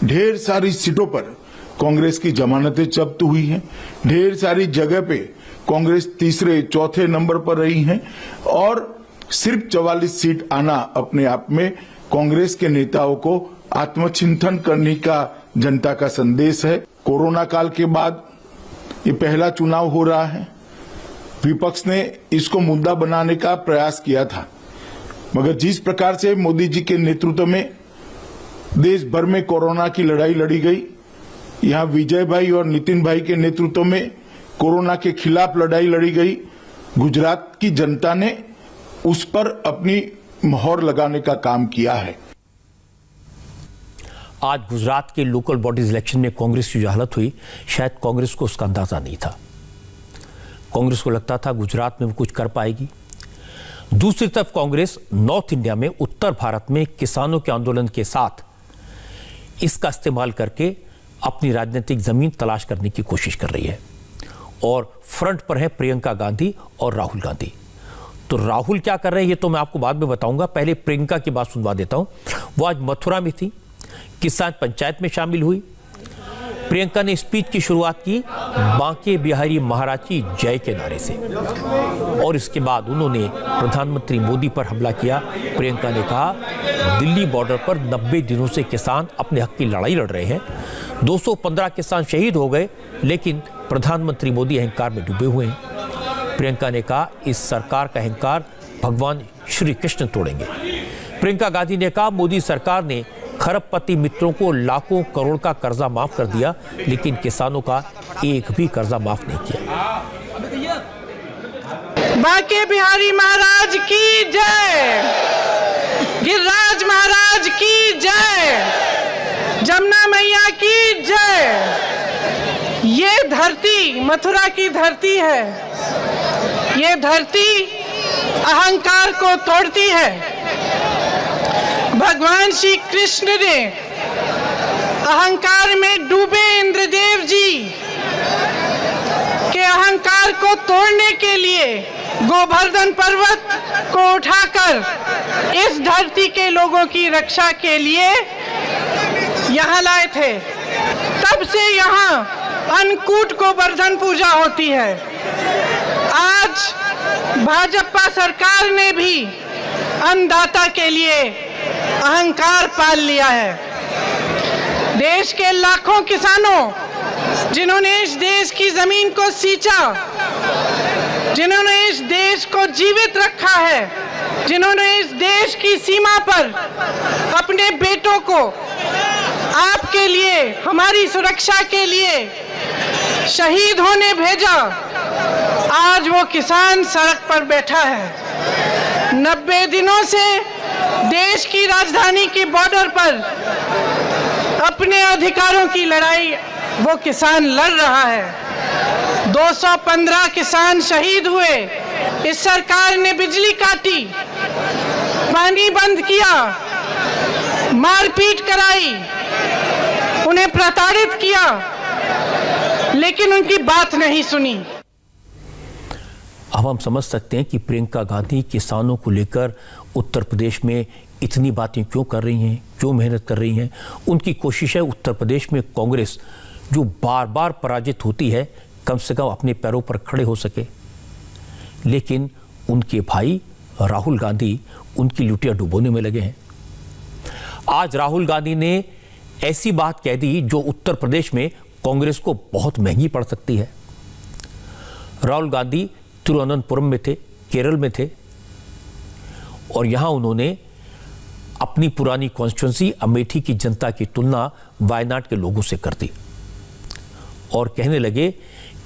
ढेर सारी सीटों पर कांग्रेस की जमानतें जब्त हुई हैं। ढेर सारी जगह पे कांग्रेस तीसरे चौथे नंबर पर रही है और सिर्फ 44 सीट आना अपने आप में कांग्रेस के नेताओं को आत्मचिंतन करने का जनता का संदेश है। कोरोना काल के बाद ये पहला चुनाव हो रहा है। विपक्ष ने इसको मुद्दा बनाने का प्रयास किया था, मगर जिस प्रकार से मोदी जी के नेतृत्व में देश भर में कोरोना की लड़ाई लड़ी गई, यहाँ विजय भाई और नितिन भाई के नेतृत्व में कोरोना के खिलाफ लड़ाई लड़ी गई, गुजरात की जनता ने उस पर अपनी मोहर लगाने का काम किया है। आज गुजरात के लोकल बॉडीज इलेक्शन में कांग्रेस की जो हालत हुई, शायद कांग्रेस को उसका अंदाजा नहीं था। कांग्रेस को लगता था गुजरात में वो कुछ कर पाएगी। दूसरी तरफ कांग्रेस नॉर्थ इंडिया में, उत्तर भारत में किसानों के आंदोलन के साथ इसका इस्तेमाल करके अपनी राजनीतिक जमीन तलाश करने की कोशिश कर रही है। और फ्रंट पर है प्रियंका गांधी और राहुल गांधी। तो राहुल क्या कर रहे हैं ये तो मैं आपको बाद में बताऊंगा, पहले प्रियंका की बात सुनवा देता हूं। वो आज मथुरा में थी, किसान पंचायत में शामिल हुई। प्रियंका ने स्पीच की शुरुआत की बांके बिहारी महाराज की जय के नारे से, और इसके बाद उन्होंने प्रधानमंत्री मोदी पर हमला किया। प्रियंका ने कहा दिल्ली बॉर्डर पर 90 दिनों से किसान अपने हक की लड़ाई लड़ रहे हैं, 215 किसान शहीद हो गए, लेकिन प्रधानमंत्री मोदी अहंकार में डूबे हुए हैं। प्रियंका ने कहा इस सरकार का अहंकार भगवान श्री कृष्ण तोड़ेंगे। प्रियंका गांधी ने कहा मोदी सरकार ने खरबपति मित्रों को लाखों करोड़ का कर्जा माफ कर दिया, लेकिन किसानों का एक भी कर्जा माफ नहीं किया। बांके बिहारी महाराज की जय, गिरिराज महाराज की जय, जमुना मैया की जय। ये धरती मथुरा की धरती है। ये धरती अहंकार को तोड़ती है। भगवान श्री कृष्ण ने अहंकार में डूबे इंद्रदेव जी के अहंकार को तोड़ने के लिए गोवर्धन पर्वत को उठाकर इस धरती के लोगों की रक्षा के लिए यहाँ लाए थे। तब से यहाँ अन्नकूट को वर्धन पूजा होती है। आज भाजपा सरकार ने भी अन्नदाता के लिए अहंकार पाल लिया है। देश के लाखों किसानों जिन्होंने इस देश की जमीन को सींचा, जिन्होंने इस देश को जीवित रखा है, जिन्होंने इस देश की सीमा पर अपने बेटों को आपके लिए, हमारी सुरक्षा के लिए शहीद होने भेजा, आज वो किसान सड़क पर बैठा है। 90 दिनों से देश की राजधानी के बॉर्डर पर अपने अधिकारों की लड़ाई वो किसान लड़ रहा है। 215 किसान शहीद हुए। इस सरकार ने बिजली काटी, पानी बंद किया, मारपीट कराई, उन्हें प्रताड़ित किया, लेकिन उनकी बात नहीं सुनी। अब हम समझ सकते हैं कि प्रियंका गांधी किसानों को लेकर उत्तर प्रदेश में इतनी बातें क्यों कर रही हैं, क्यों मेहनत कर रही हैं। उनकी कोशिश है उत्तर प्रदेश में कांग्रेस जो बार बार पराजित होती है, कम से कम अपने पैरों पर खड़े हो सके। लेकिन उनके भाई राहुल गांधी उनकी लुटिया डुबोने में लगे हैं। आज राहुल गांधी ने ऐसी बात कह दी जो उत्तर प्रदेश में कांग्रेस को बहुत महंगी पड़ सकती है। राहुल गांधी तिरुवनंतपुरम में थे, केरल में थे, और यहां उन्होंने अपनी पुरानी कॉन्स्टिट्यूंसी अमेठी की जनता की तुलना वायनाड के लोगों से कर दी और कहने लगे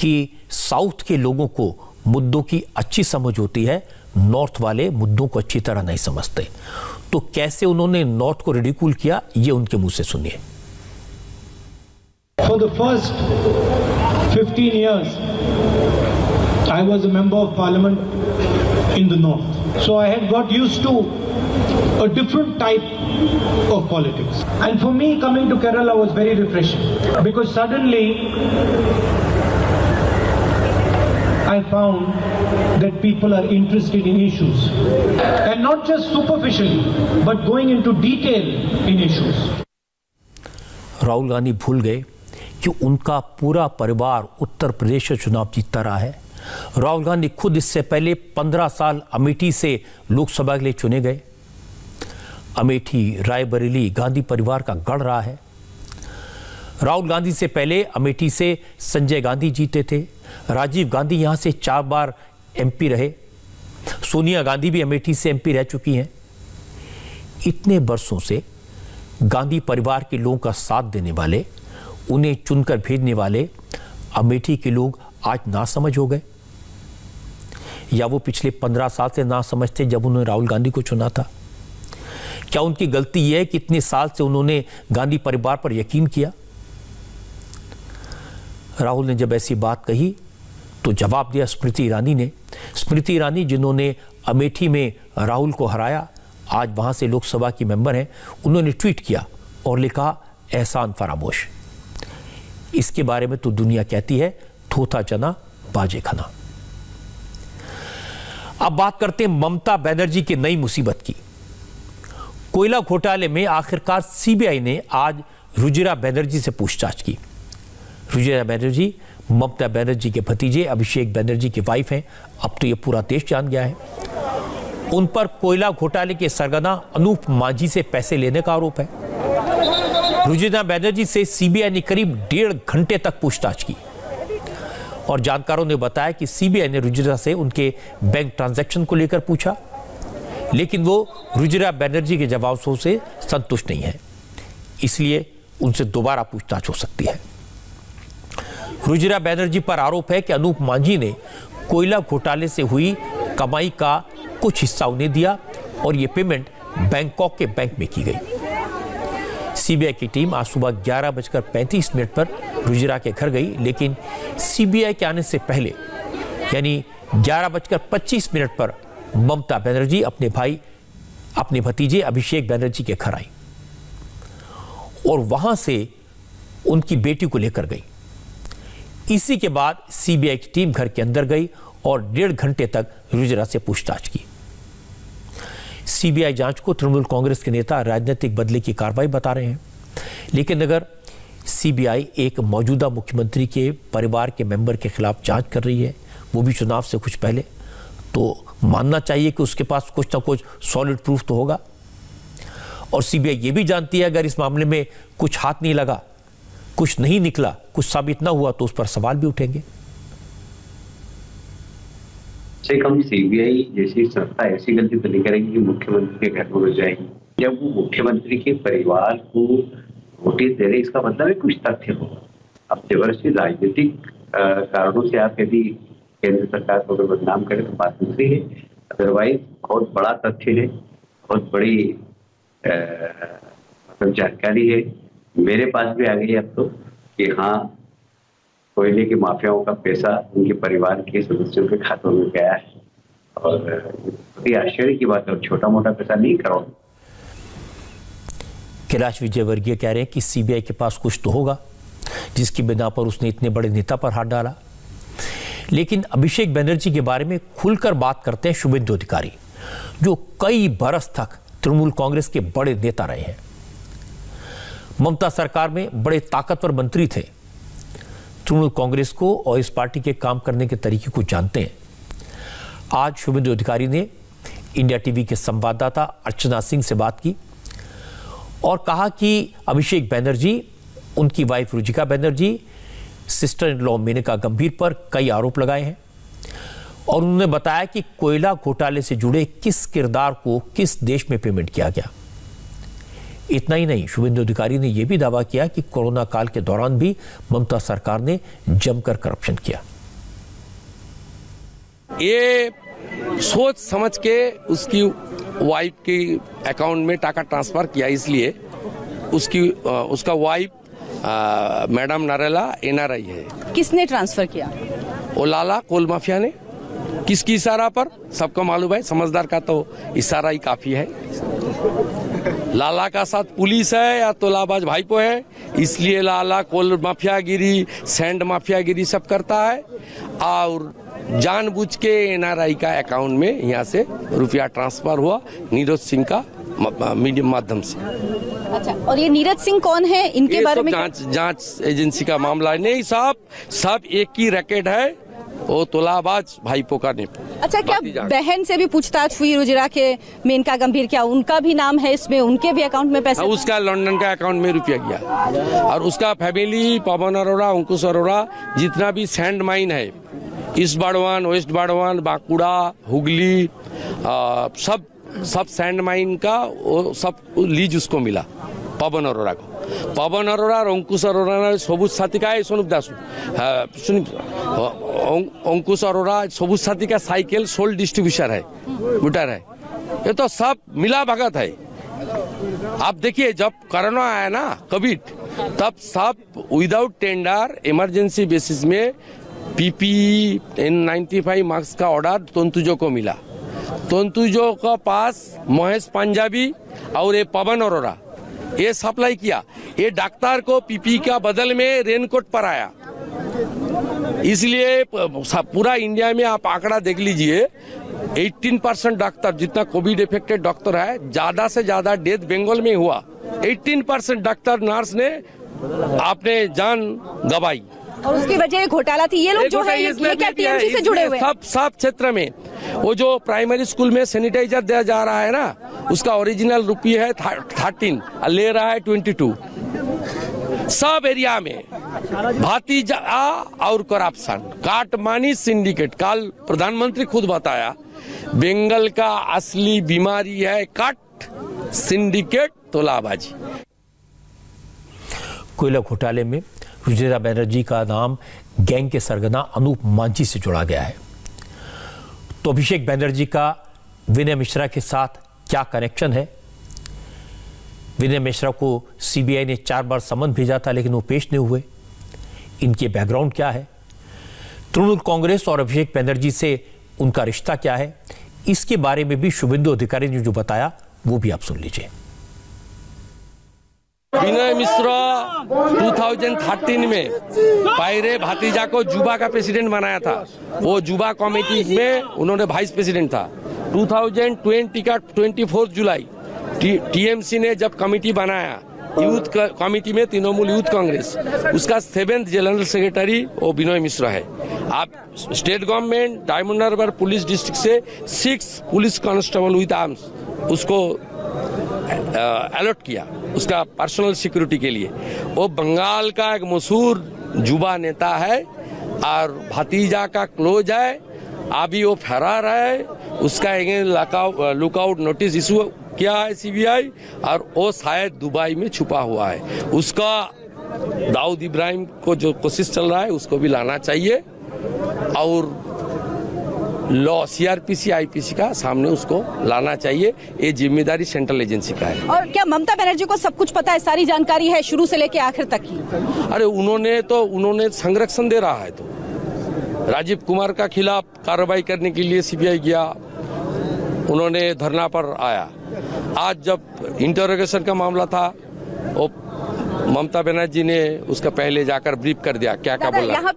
कि साउथ के लोगों को मुद्दों की अच्छी समझ होती है, नॉर्थ वाले मुद्दों को अच्छी तरह नहीं समझते। तो कैसे उन्होंने नॉर्थ को रिडिक्यूल किया, ये उनके मुंह से सुनिए। For the first 15 years, I was a member of parliament in the north. So I had got used to a different type of politics. And for me, coming to Kerala was very refreshing because suddenly I found that people are interested in issues. And not just superficially, but going into detail in issues. Rahul Gandhi भूल गए कि उनका पूरा परिवार उत्तर प्रदेश से चुनाव जीतता रहा है। राहुल गांधी खुद इससे पहले 15 साल अमेठी से लोकसभा के लिए चुने गए। अमेठी, रायबरेली गांधी परिवार का गढ़ रहा है। राहुल गांधी से पहले अमेठी से संजय गांधी जीते थे। राजीव गांधी यहां से 4 बार एमपी रहे। सोनिया गांधी भी अमेठी से एमपी रह चुकी हैं। इतने वर्षों से गांधी परिवार के लोगों का साथ देने वाले, उन्हें चुनकर भेजने वाले अमेठी के लोग आज नासमझ हो गए, या वो पिछले 15 साल से नासमझ थे जब उन्होंने राहुल गांधी को चुना था? क्या उनकी गलती यह है कि इतने साल से उन्होंने गांधी परिवार पर यकीन किया? राहुल ने जब ऐसी बात कही तो जवाब दिया स्मृति ईरानी ने। स्मृति ईरानी जिन्होंने अमेठी में राहुल को हराया, आज वहां से लोकसभा की मेंबर हैं, उन्होंने ट्वीट किया और लिखा एहसान फरामोश। इसके बारे में तो दुनिया कहती है थोथा चना बाजे खाना। अब बात करते हैं ममता बनर्जी की नई मुसीबत की। कोयला घोटाले में आखिरकार सीबीआई ने आज रुजिरा बनर्जी से पूछताछ की। रुजिरा बनर्जी ममता बनर्जी के भतीजे अभिषेक बनर्जी की वाइफ हैं। अब तो ये पूरा देश जान गया है। उन पर कोयला घोटाले के सरगना अनूप मांझी से पैसे लेने का आरोप है। रुजिरा बनर्जी से सीबीआई ने करीब 1.5 घंटे तक पूछताछ की और जानकारों ने बताया कि सीबीआई ने रुजिरा से उनके बैंक ट्रांजैक्शन को लेकर पूछा, लेकिन वो रुजिरा बनर्जी के जवाबों से संतुष्ट नहीं है, इसलिए उनसे दोबारा पूछताछ हो सकती है। रुजिरा बनर्जी पर आरोप है कि अनूप मांझी ने कोयला घोटाले से हुई कमाई का कुछ हिस्सा उन्हें दिया और ये पेमेंट बैंकॉक के बैंक में की गई। सीबीआई की टीम आज सुबह 11:35 पर रुजिरा के घर गई, लेकिन सीबीआई के आने से पहले यानी 11:25 पर ममता बनर्जी अपने भतीजे अभिषेक बनर्जी के घर आई और वहां से उनकी बेटी को लेकर गई। इसी के बाद सीबीआई की टीम घर के अंदर गई और 1.5 घंटे तक रुजिरा से पूछताछ की। सीबीआई जांच को तृणमूल कांग्रेस के नेता राजनीतिक बदले की कार्रवाई बता रहे हैं, लेकिन अगर सीबीआई एक मौजूदा मुख्यमंत्री के परिवार के मेंबर के खिलाफ जांच कर रही है, वो भी चुनाव से कुछ पहले, तो मानना चाहिए कि उसके पास कुछ ना कुछ सॉलिड प्रूफ तो होगा। और सीबीआई ये भी जानती है अगर इस मामले में कुछ हाथ नहीं लगा, कुछ नहीं निकला, कुछ साबित ना हुआ, तो उस पर सवाल भी उठेंगे। से कम सीबीआई जैसी संस्था ऐसी गलती तो नहीं करेगी कि मुख्यमंत्री के घर में घुस जाएगी। जब वो मुख्यमंत्री के परिवार को नोटिस दे रहे, इसका मतलब है कुछ तथ्य होगा। अब जबरदस्ती राजनीतिक कारणों से आप यदि केंद्र सरकार को अगर बदनाम करें तो बात दूसरी है, अदरवाइज बहुत बड़ा तथ्य है, बहुत बड़ी मतलब जानकारी है। मेरे पास भी आ गई अब तो कि हाँ, कोयले के माफियाओं का पैसा उनके परिवार के सदस्यों के खातों में गया है और बड़ी आश्चर्य की बात है, छोटा मोटा पैसा नहीं, करोड़। कैलाश विजयवर्गीय कह रहे हैं कि सीबीआई के पास कुछ तो होगा जिसकी बिना पर उसने इतने बड़े नेता पर हाथ डाला। लेकिन अभिषेक बनर्जी के बारे में खुलकर बात करते हैं शुभेंदु अधिकारी, जो कई बरस तक तृणमूल कांग्रेस के बड़े नेता रहे हैं। ममता सरकार में बड़े ताकतवर मंत्री थे, तृणमूल कांग्रेस को और इस पार्टी के काम करने के तरीके को जानते हैं। आज शुभेंदु अधिकारी ने इंडिया टीवी के संवाददाता अर्चना सिंह से बात की और कहा कि अभिषेक बनर्जी, उनकी wife Rujika Banerjee, sister in law Menaka Gambhir पर कई आरोप लगाए हैं और उन्होंने बताया कि कोयला घोटाले से जुड़े किस किरदार को किस देश में पेमेंट किया गया। इतना ही नहीं, शुभेंदु अधिकारी ने यह भी दावा किया कि कोरोना काल के दौरान भी ममता सरकार ने जमकर करप्शन किया। ये सोच समझ के उसकी वाइफ के अकाउंट में टाका ट्रांसफर किया, इसलिए उसका वाइफ मैडम नरेला एनआरआई है। किसने ट्रांसफर किया? वो लाला कोल माफिया ने। किसकी इशारा पर? सबको मालूम है, समझदार का तो इशारा ही काफी है। लाला का साथ पुलिस है या तोलाबाज भाईपो है, इसलिए लाला कोल माफियागिरी, सैंड माफियागिरी सब करता है और जानबूझ के एनआरआई का अकाउंट में यहाँ से रुपया ट्रांसफर हुआ नीरज सिंह का मीडियम माध्यम से। अच्छा, और ये नीरज सिंह कौन है? इनके बारे में जांच एजेंसी का मामला है। नहीं, सब एक ही रैकेट है, वो तोलाबाज भाईपो का नहीं। अच्छा, क्या बहन से भी पूछताछ हुई रुजिरा के, मेनका गंभीर, क्या उनका भी नाम है इसमें? उनके भी अकाउंट में पैसे? उसका लंदन का अकाउंट में रुपया गया और उसका फैमिली, पवन अरोड़ा, अंकुश अरोड़ा, जितना भी सैंड माइन है, ईस्ट बाड़वान, वेस्ट बाड़वान, बांकुड़ा, हुगली, सब सैंड माइन का वो सब लीज उसको मिला। पवन अरोड़ा और अंकुश अरोड़ा सबुज साथी का है सोनू दास अंकुश अरोड़ा सबुज साथी का साइकिल सोल डिस्ट्रीब्यूटर है बुटर है। ये तो सब मिला भगत है। आप देखिए जब कोरोना आया ना कोविड, तब सब विदाउट टेंडर इमरजेंसी बेसिस में पीपीई N95 मास्क का ऑर्डर तंतुजो को मिला। तंतुजो का पास महेश पंजाबी और ये पवन अरोड़ा ये सप्लाई किया। ये डॉक्टर को पीपीई का बदल में रेनकोट पर आया। इसलिए पूरा इंडिया में आप आंकड़ा देख लीजिए, 18% डॉक्टर जितना कोविड इफेक्टेड डॉक्टर है, ज्यादा से ज्यादा डेथ बंगाल में हुआ। 18% डॉक्टर नर्स ने अपने जान गंवाई और उसकी वजह घोटाला थी। ये लोग जो है ये क्या टीएमसी से जुड़े हुए हैं? सब क्षेत्र में वो जो प्राइमरी स्कूल में सैनिटाइजर दिया जा रहा है ना, उसका ओरिजिनल रुपये है 13 ले रहा है 22। सब एरिया में भातीजा और करप्शन काटमानी सिंडिकेट। कल प्रधानमंत्री खुद बताया बंगाल का असली बीमारी है कट सिंडिकेट तोलाबाजी। कोयला घोटाले में रुजिरा बनर्जी का नाम गैंग के सरगना अनूप मांझी से जोड़ा गया है। तो अभिषेक बनर्जी का विनय मिश्रा के साथ क्या कनेक्शन है? विनय मिश्रा को सीबीआई ने 4 बार समन भेजा था, लेकिन वो पेश नहीं हुए। इनके बैकग्राउंड क्या है? तृणमूल कांग्रेस और अभिषेक बनर्जी से उनका रिश्ता क्या है? इसके बारे में भी शुभेंदु अधिकारी ने जो बताया वो भी आप सुन लीजिए। विनय मिश्रा 2013 में पायरे भातीजा को जुबा का प्रेसिडेंट बनाया था। वो जुबा कमेटी में उन्होंने वाइस प्रेसिडेंट था। 2020 का 24 जुलाई टीएमसी ने जब कमेटी बनाया यूथ कमेटी में तृणमूल यूथ कांग्रेस, उसका 7th जनरल सेक्रेटरी वो विनय मिश्रा है। आप state government Diamond Harbour police district से 6 पुलिस कांस्टेबल विद आर्म्स उसको अलॉट किया उसका पर्सनल सिक्योरिटी के लिए। वो बंगाल का एक मशहूर जुबा नेता है और भतीजा का क्लोज है। अभी वो फरार है। उसका लुकआउट नोटिस इशू किया है सीबीआई और वो शायद दुबई में छुपा हुआ है। उसका दाऊद इब्राहिम को जो कोशिश चल रहा है उसको भी लाना चाहिए और लॉ सीआरपीसी आईपीसी का सामने उसको लाना चाहिए। ये जिम्मेदारी सेंट्रल एजेंसी का है। और क्या ममता बनर्जी को सब कुछ पता है, सारी जानकारी है शुरू से लेके आखिर तक की? अरे उन्होंने संरक्षण दे रहा है। तो राजीव कुमार का खिलाफ कार्रवाई करने के लिए सीबीआई गया, उन्होंने धरना पर आया। आज जब इंटरोगेशन का मामला था वो ममता बनर्जी ने उसका पहले जाकर ब्रीफ कर दिया क्या क्या बोला।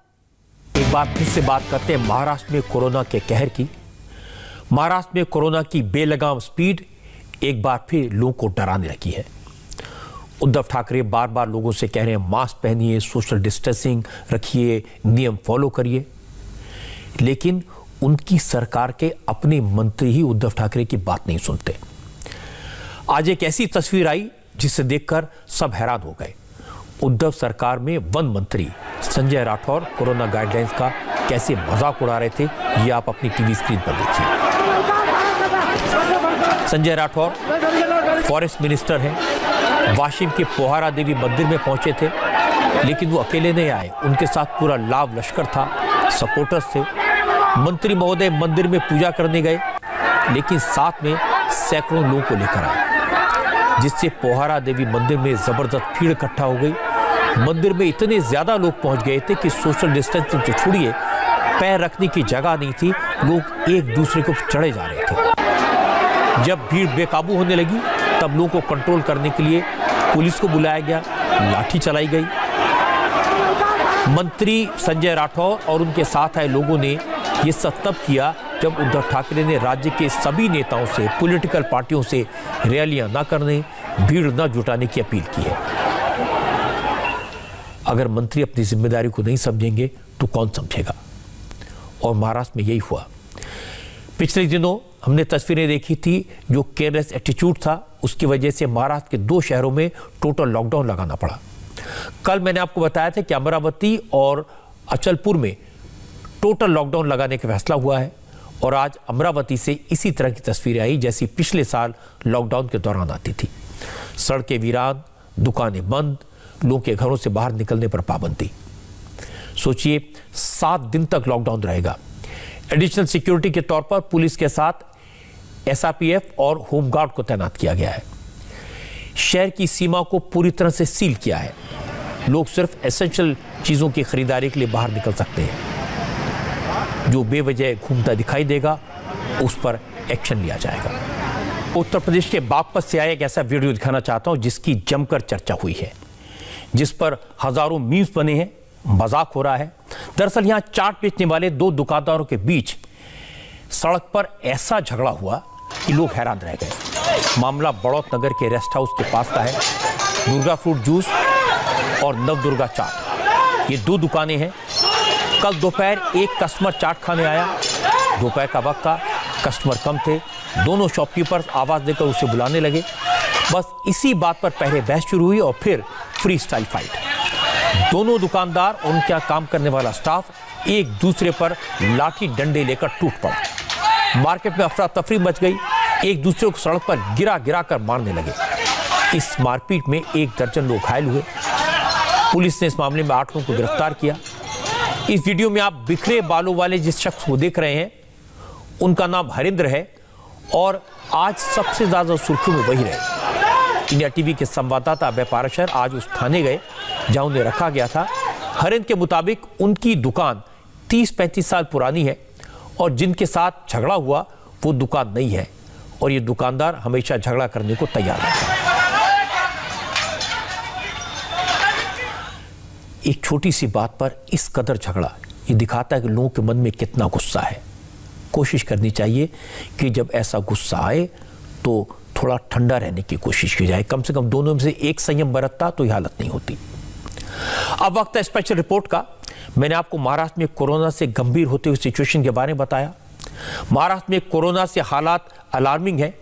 एक बार फिर से बात करते हैं महाराष्ट्र में कोरोना के कहर की। महाराष्ट्र में कोरोना की बेलगाम स्पीड एक बार फिर लोगों को डराने लगी है। उद्धव ठाकरे बार बार लोगों से कह रहे हैं मास्क पहनिए, सोशल डिस्टेंसिंग रखिए, नियम फॉलो करिए, लेकिन उनकी सरकार के अपने मंत्री ही उद्धव ठाकरे की बात नहीं सुनते। आज एक ऐसी तस्वीर आई जिसे देखकर सब हैरान हो गए। उद्धव सरकार में वन मंत्री संजय राठौर कोरोना गाइडलाइंस का कैसे मजाक उड़ा रहे थे, ये आप अपनी टीवी स्क्रीन पर देखिए। संजय राठौर फॉरेस्ट मिनिस्टर हैं, वाशिम के पोहारा देवी मंदिर में पहुंचे थे, लेकिन वो अकेले नहीं आए, उनके साथ पूरा लाव लश्कर था, सपोर्टर्स थे। मंत्री महोदय मंदिर में पूजा करने गए, लेकिन साथ में सैकड़ों लोगों को लेकर आए, जिससे पोहारा देवी मंदिर में जबरदस्त भीड़ इकट्ठा हो गई। मंदिर में इतने ज्यादा लोग पहुंच गए थे कि सोशल डिस्टेंसिंग तो छोड़िए, पैर रखने की जगह नहीं थी, लोग एक दूसरे को चढ़े जा रहे थे। जब भीड़ बेकाबू होने लगी तब लोगों को कंट्रोल करने के लिए पुलिस को बुलाया गया, लाठी चलाई गई। मंत्री संजय राठौर और उनके साथ आए लोगों ने ये सब तब किया जब उद्धव ठाकरे ने राज्य के सभी नेताओं से, पॉलिटिकल पार्टियों से रैलियां न करने, भीड़ न जुटाने की अपील की है। अगर मंत्री अपनी जिम्मेदारी को नहीं समझेंगे तो कौन समझेगा? और महाराष्ट्र में यही हुआ। पिछले दिनों हमने तस्वीरें देखी थी, जो केयरलेस एटीट्यूड था उसकी वजह से महाराष्ट्र के 2 शहरों में टोटल लॉकडाउन लगाना पड़ा। कल मैंने आपको बताया था कि अमरावती और अचलपुर में टोटल लॉकडाउन लगाने का फैसला हुआ है, और आज अमरावती से इसी तरह की तस्वीरें आई जैसी पिछले साल लॉकडाउन के दौरान आती थी। सड़कें वीरान, दुकानें बंद, लोगों के घरों से बाहर निकलने पर पाबंदी। सोचिए 7 दिन तक लॉकडाउन रहेगा। एडिशनल सिक्योरिटी के तौर पर पुलिस के साथ एसआरपीएफ और होमगार्ड को तैनात किया गया है। शहर की सीमा को पूरी तरह से सील किया है। लोग सिर्फ एसेंशियल चीजों की खरीदारी के लिए बाहर निकल सकते हैं। जो बेवजह घूमता दिखाई देगा उस पर एक्शन लिया जाएगा। उत्तर प्रदेश के बागपत से आया एक ऐसा वीडियो दिखाना चाहता हूं जिसकी जमकर चर्चा हुई है, जिस पर हजारों मीम्स बने हैं, मजाक हो रहा है। दरअसल यहां चाट बेचने वाले 2 दुकानदारों के बीच सड़क पर ऐसा झगड़ा हुआ कि लोग हैरान रह गए। मामला बड़ौत नगर के रेस्ट हाउस के पास का है। दुर्गा फ्रूट जूस और नवदुर्गा चाट, ये 2 दुकानें हैं। कल दोपहर एक कस्टमर चाट खाने आया। दोपहर का वक्त था, कस्टमर कम थे। दोनों शॉपकीपर्स आवाज देकर उसे बुलाने लगे। बस इसी बात पर पहले बहस शुरू हुई और फिर फ्री स्टाइल फाइट। दोनों दुकानदार और उनके यहाँ काम करने वाला स्टाफ एक दूसरे पर लाठी डंडे लेकर टूट पड़ा। मार्केट में अफरा तफरी मच गई। एक दूसरे को सड़क पर गिरा गिरा कर मारने लगे। इस मारपीट में 1 दर्जन लोग घायल हुए। पुलिस ने इस मामले में 8 लोगों को गिरफ्तार किया। इस वीडियो में आप बिखरे बालों वाले जिस शख्स को देख रहे हैं, उनका नाम हरिंद्र है और आज सबसे ज्यादा सुर्खियों में वही रहे। इंडिया टीवी के संवाददाता अभय पाराशर आज उस थाने गए जहां उन्हें रखा गया था। हरिंद्र के मुताबिक उनकी दुकान 30-35 साल पुरानी है और जिनके साथ झगड़ा हुआ वो दुकान नहीं है और ये दुकानदार हमेशा झगड़ा करने को तैयार रहता है। एक छोटी सी बात पर इस कदर झगड़ा, ये दिखाता है कि लोगों के मन में कितना गुस्सा है। कोशिश करनी चाहिए कि जब ऐसा गुस्सा आए तो थोड़ा ठंडा रहने की कोशिश की जाए। कम से कम दोनों में से एक संयम बरतता तो यह हालत नहीं होती। अब वक्त है स्पेशल रिपोर्ट का। मैंने आपको महाराष्ट्र में कोरोना से गंभीर होते हुए सिचुएशन के बारे में बताया। महाराष्ट्र में कोरोना से हालात अलार्मिंग है।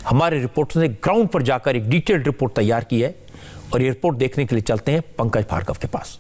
हमारे रिपोर्टर ने ग्राउंड पर जाकर एक डिटेल्ड रिपोर्ट तैयार की है और ये रिपोर्ट देखने के लिए चलते हैं पंकज भार्गव के पास।